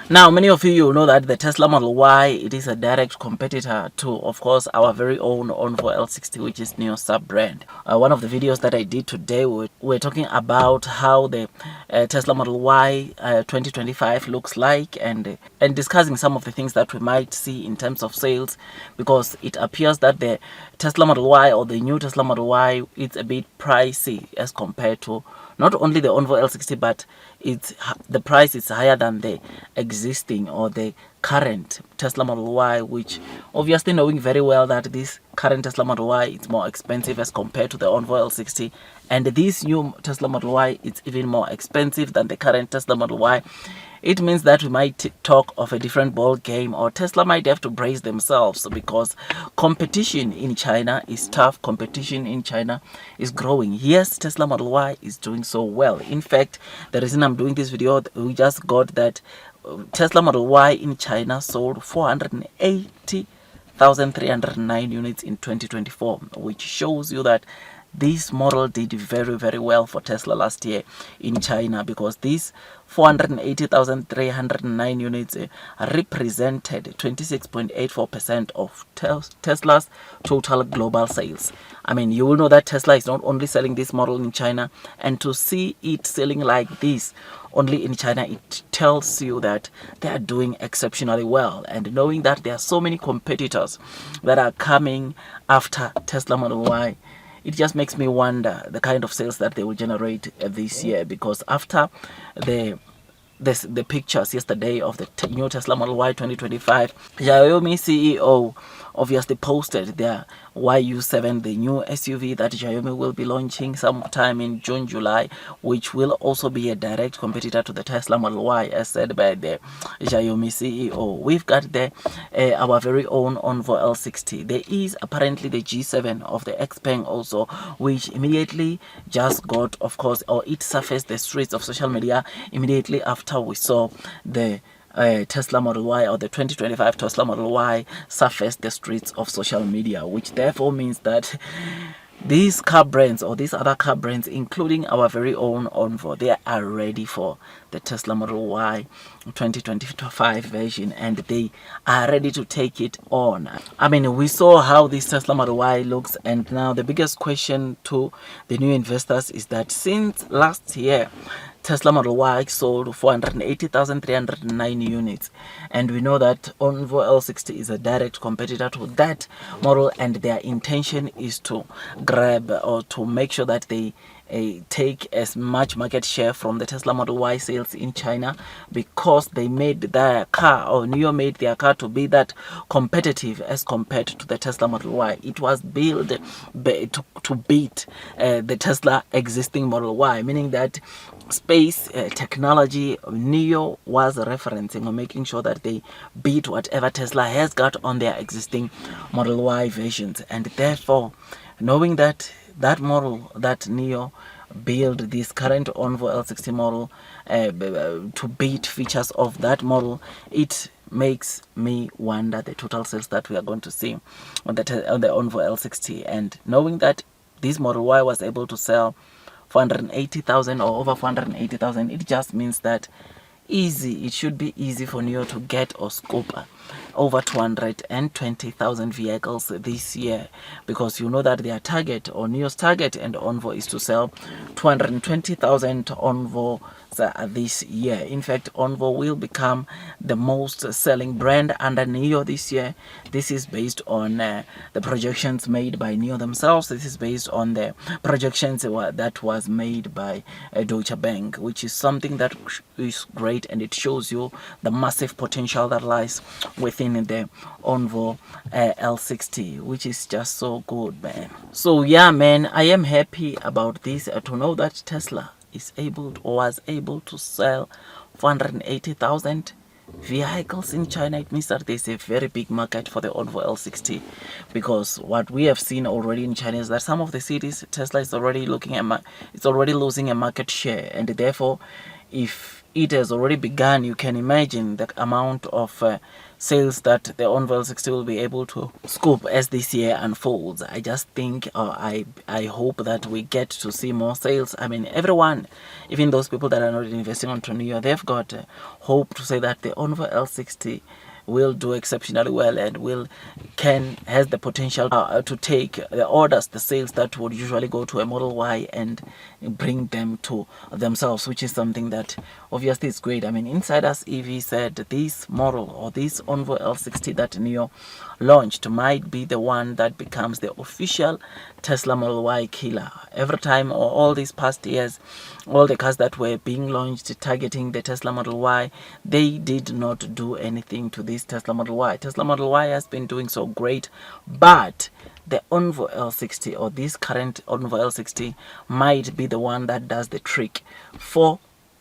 Now, many of you know that the Tesla Model Y, it is a direct competitor to, of course, our very own ONVO L60, which is Nio sub-brand. One of the videos that I did today, we're talking about how the Tesla Model Y 2025 looks like, and discussing some of the things that we might see in terms of sales, because it appears that the Tesla Model Y, or the new Tesla Model Y, it's a bit pricey as compared to not only the ONVO L60, but the price is higher than the existing or the current Tesla Model Y, which obviously knowing very well that this current Tesla Model Y is more expensive as compared to the ONVO L60, and this new Tesla Model Y is even more expensive than the current Tesla Model Y. It means that we might talk of a different ball game, or Tesla might have to brace themselves, because competition in China is tough. Competition in China is growing. Yes, Tesla Model Y is doing so well. In fact, the reason I'm doing this video, we just got that Tesla Model Y in China sold 480,309 units in 2024, which shows you that this model did very, very well for Tesla last year in China, because these 480,309 units represented 26.84% of Tesla's total global sales. I mean, you will know that Tesla is not only selling this model in China, and to see it selling like this only in China, it tells you that they are doing exceptionally well. And knowing that there are so many competitors that are coming after Tesla Model Y, it just makes me wonder the kind of sales that they will generate this year, because after the pictures yesterday of the new Tesla Model Y 2025, Xiaomi CEO obviously posted their YU7, the new SUV that Xiaomi will be launching sometime in June, July, which will also be a direct competitor to the Tesla Model Y, as said by the Xiaomi CEO. We've got the our very own ONVO L60. There is apparently the G7 of the Xpeng also, which immediately just got, of course, or it surfaced the streets of social media immediately after we saw the Tesla Model Y, or the 2025 Tesla Model Y, surfaced the streets of social media, which therefore means that these car brands, or these other car brands, including our very own ONVO, they are ready for the Tesla Model Y 2025 version, and they are ready to take it on. I mean, we saw how this Tesla Model Y looks, and now the biggest question to the new investors is that since last year, Tesla Model Y sold 480,309 units, and we know that ONVO L60 is a direct competitor to that model, and their intention is to grab, or to make sure that they take as much market share from the Tesla Model Y sales in China, because they made their car, or Nio made their car, to be that competitive as compared to the Tesla Model Y. It was built to beat the Tesla existing Model Y, meaning that space technology Nio was referencing, or making sure that they beat whatever Tesla has got on their existing Model Y versions. And therefore, knowing that model, that Nio build this current ONVO L60 model to beat features of that model, it makes me wonder the total sales that we are going to see on the ONVO L60. And knowing that this Model Y was able to sell 480,000 or over 480,000, it just means that it should be easy for Nio to get or scoop over 220,000 vehicles this year, because you know that their target, or Nio's target and ONVO, is to sell 220,000 ONVO this year. In fact, ONVO will become the most selling brand under Nio this year. This is based on the projections made by Nio themselves. This is based on the projections that was made by Deutsche Bank, which is something that is great, and it shows you the massive potential that lies within the ONVO L60, which is just so good, man. So yeah, man, I am happy about this, to know that Tesla is able, or was able, to sell 480,000 vehicles in China. It means that there's a very big market for the ONVO L60, because what we have seen already in China is that some of the cities Tesla is already losing a market share, and therefore, if it has already begun. You can imagine the amount of sales that the ONVO L60 will be able to scoop as this year unfolds. I just think, I hope that we get to see more sales. I mean, everyone, even those people that are not investing on Nio, they've got hope to say that the ONVO L60 will do exceptionally well and has the potential to take the orders, the sales that would usually go to a Model Y, and bring them to themselves, which is something that obviously is great. I mean, Insiders EV said this model, or this ONVO L60 that Nio launched, might be the one that becomes the official Tesla Model Y killer. Every time, or all these past years, all the cars that were being launched targeting the Tesla Model Y, they did not do anything to this Tesla Model Y. Tesla Model Y has been doing so great, but the ONVO L60, or this current ONVO L60, might be the one that does the trick for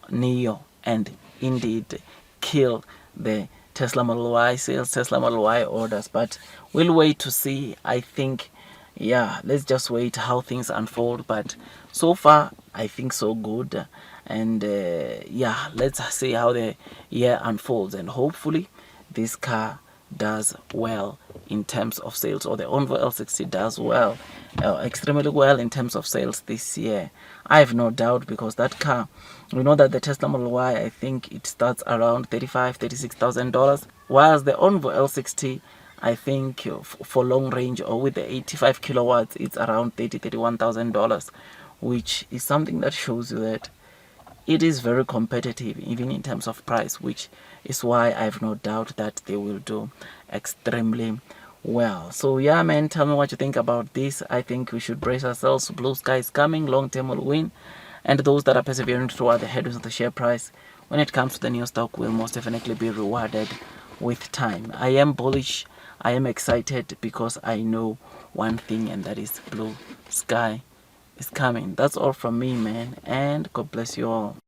Nio and indeed kill the Tesla Model Y sales, Tesla Model Y orders. But we'll wait to see. I think, yeah, let's just wait how things unfold. But so far, I think so good. And yeah, let's see how the year unfolds. And hopefully, this car does well in terms of sales, or the ONVO L60 does well, extremely well in terms of sales this year. I have no doubt, because that car, we know that the Tesla Model Y, I think it starts around $36,000, whilst the ONVO L60, I think for long range or with the 85 kilowatts, it's around $31,000, which is something that shows you that it is very competitive, even in terms of price, which is why I have no doubt that they will do extremely well. So yeah, man, tell me what you think about this. I think we should brace ourselves. Blue sky is coming, long term will win, and those that are persevering throughout the headwinds of the share price, when it comes to the Nio stock, will most definitely be rewarded with time. I am bullish, I am excited, because I know one thing, and that is blue sky is coming. That's all from me, man, and God bless you all.